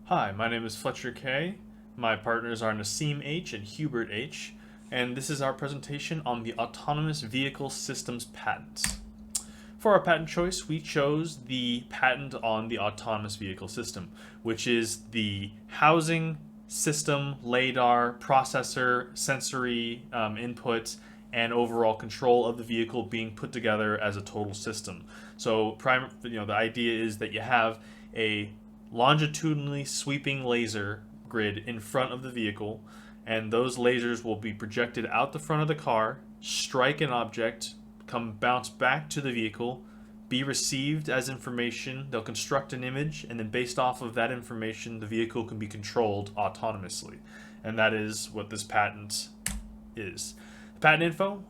Hi, my name is Fletcher K. My partners are Nassim H. and Hubert H. And this is our presentation on the Autonomous Vehicle Systems patent. For our patent choice, we chose the patent on the autonomous vehicle system, which is the housing, system, LiDAR, processor, sensory input, and overall control of the vehicle being put together as a total system. So, the idea is that you have a longitudinally sweeping laser grid in front of the vehicle, and those lasers will be projected out the front of the car, strike an object, come bounce back to the vehicle, be received as information. They'll construct an image, and then based off of that information, the vehicle can be controlled autonomously. And that is what this patent is. The patent info,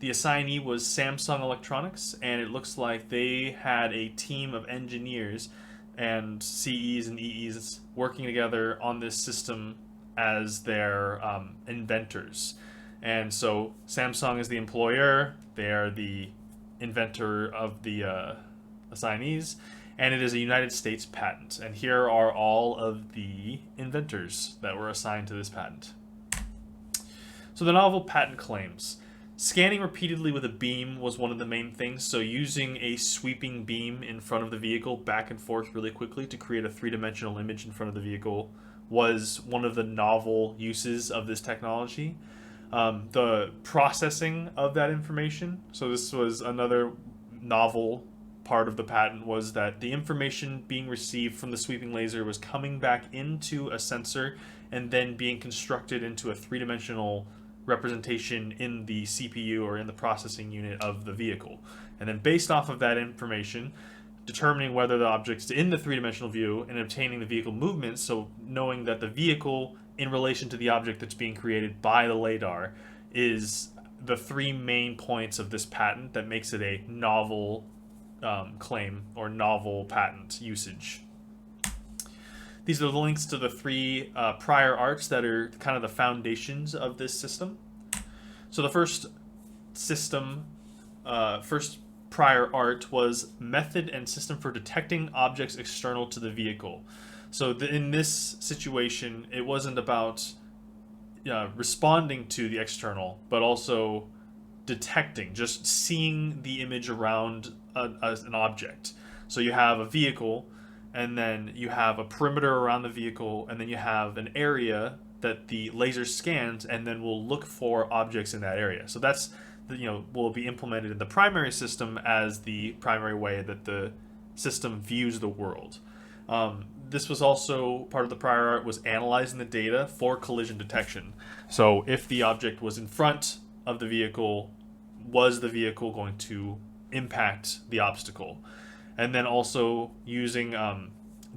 the assignee was Samsung Electronics, and it looks like they had a team of engineers and CEs and EEs working together on this system as their inventors. And so Samsung is the employer, they are the inventor of the assignees, and it is a United States patent. And here are all of the inventors that were assigned to this patent. So the novel patent claims. Scanning repeatedly with a beam was one of the main things, so using a sweeping beam in front of the vehicle back and forth really quickly to create a three-dimensional image in front of the vehicle was one of the novel uses of this technology. The processing of that information, so this was another novel part of the patent, was that the information being received from the sweeping laser was coming back into a sensor and then being constructed into a three-dimensional representation in the CPU or in the processing unit of the vehicle. And then based off of that information, determining whether the object's in the three-dimensional view and obtaining the vehicle movements, so knowing that the vehicle in relation to the object that's being created by the LiDAR is the three main points of this patent that makes it a novel claim or novel patent usage. These are the links to the three prior arts that are kind of the foundations of this system. So the first system, first prior art was method and system for detecting objects external to the vehicle. So in this situation, it wasn't about responding to the external, but also detecting, just seeing the image around an object. So you have a vehicle, and then you have a perimeter around the vehicle, and then you have an area that the laser scans, and then will look for objects in that area. So that's will be implemented in the primary system as the primary way that the system views the world. This was also part of the prior art was analyzing the data for collision detection. So if the object was in front of the vehicle, was the vehicle going to impact the obstacle? And then also using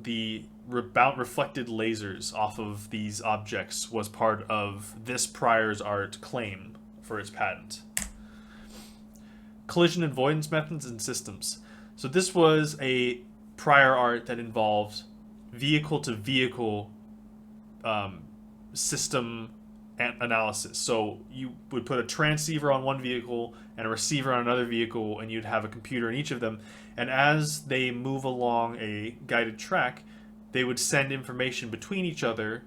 the reflected lasers off of these objects was part of this prior art claim for its patent. Collision avoidance methods and systems. So this was a prior art that involved vehicle to vehicle system analysis. So you would put a transceiver on one vehicle and a receiver on another vehicle, and you'd have a computer in each of them. And as they move along a guided track, they would send information between each other,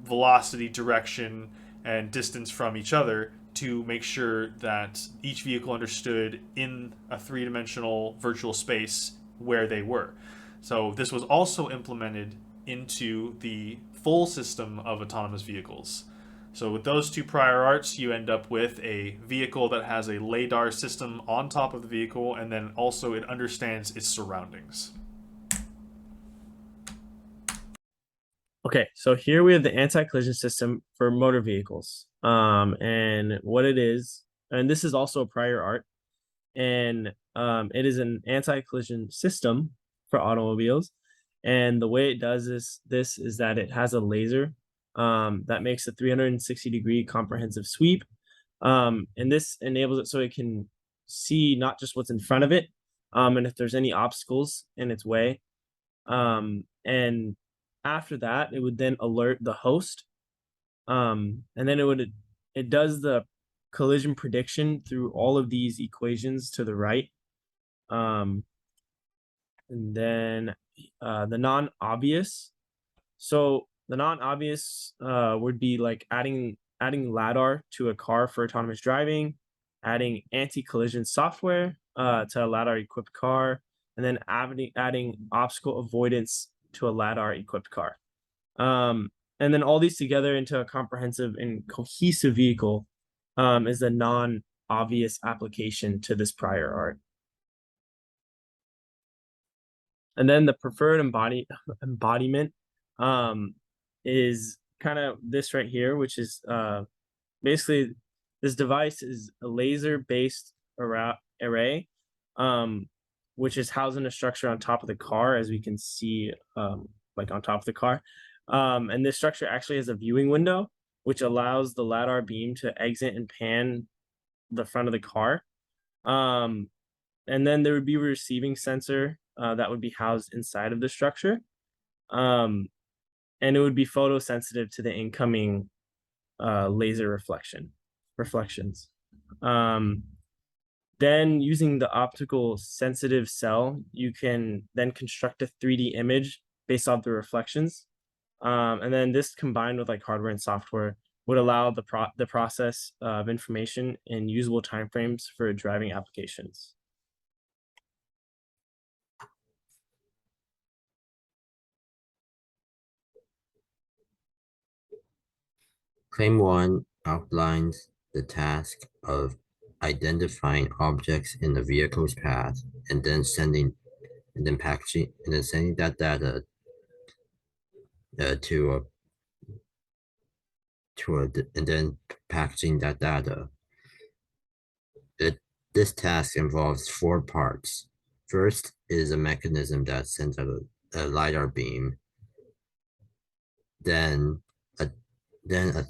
velocity, direction, and distance from each other to make sure that each vehicle understood in a three-dimensional virtual space where they were. So this was also implemented into the full system of autonomous vehicles. So with those two prior arts, you end up with a vehicle that has a LiDAR system on top of the vehicle, and then also it understands its surroundings. Okay, so here we have the anti-collision system for motor vehicles. And what it is, and this is also a prior art, and it is an anti-collision system for automobiles. And the way it does this is that it has a laser that makes a 360-degree comprehensive sweep. And this enables it so it can see not just what's in front of it, and if there's any obstacles in its way. And after that, it would then alert the host. And then it does the collision prediction through all of these equations to the right. And then the non-obvious So the non-obvious would be like adding LiDAR to a car for autonomous driving, adding anti-collision software to a LiDAR-equipped car, and then adding obstacle avoidance to a LiDAR-equipped car. Um, and then all these together into a comprehensive and cohesive vehicle is a non-obvious application to this prior art. And then the preferred embodiment um, is kind of this right here, which is basically this device is a laser-based array, um, which is housed in a structure on top of the car, as we can see, like on top of the car. And this structure actually has a viewing window, which allows the LiDAR beam to exit and pan the front of the car. Um, and then there would be a receiving sensor that would be housed inside of the structure. Um, and it would be photosensitive to the incoming laser reflections. Um, then using the optical sensitive cell, you can then construct a 3D image based off the reflections. And then this combined with like hardware and software would allow the process of information in usable timeframes for driving applications. Claim 1 outlines the task of identifying objects in the vehicle's path and then sending that data and then packaging that data. This task involves four parts. First is a mechanism that sends a LiDAR beam. Then a then a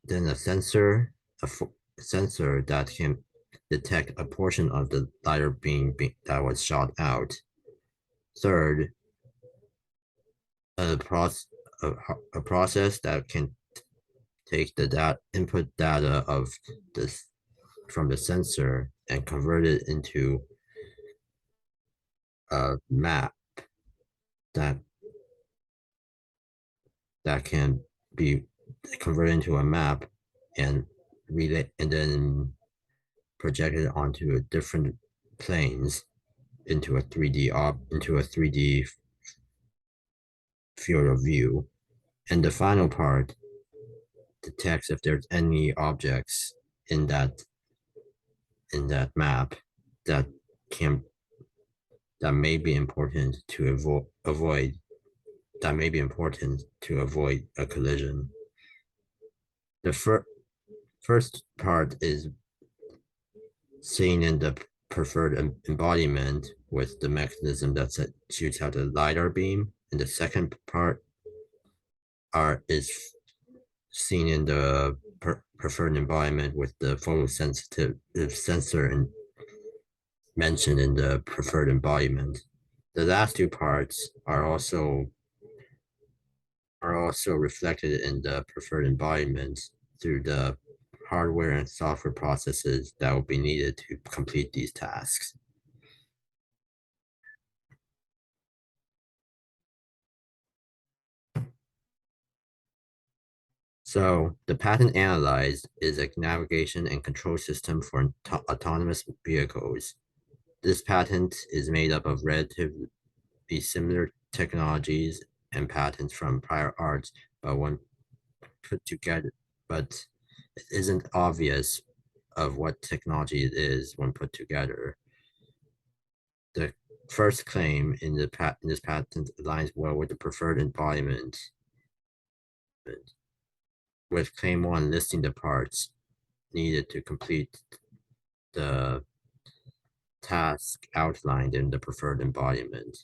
then a sensor that can detect a portion of the LiDAR beam that was shot out. Third, a process that can take the input data of this from the sensor and convert it into a map that can be converted into a map and then projected onto different planes into a 3D field of view. And the final part detects if there's any objects in that map that can that may be important to avoid a collision. The first part is seen in the preferred embodiment with the mechanism that shoots out the LiDAR beam, and the second part is seen in the preferred embodiment with the photosensitive sensor mentioned in the preferred embodiment. The last two parts are also reflected in the preferred embodiment through the hardware and software processes that will be needed to complete these tasks. So the patent analyzed is a navigation and control system for autonomous vehicles. This patent is made up of relatively similar technologies and patents from prior arts, but when put together, but it isn't obvious of what technology it is when put together. The first claim in this patent aligns well with the preferred embodiment, with claim 1 listing the parts needed to complete the task outlined in the preferred embodiment.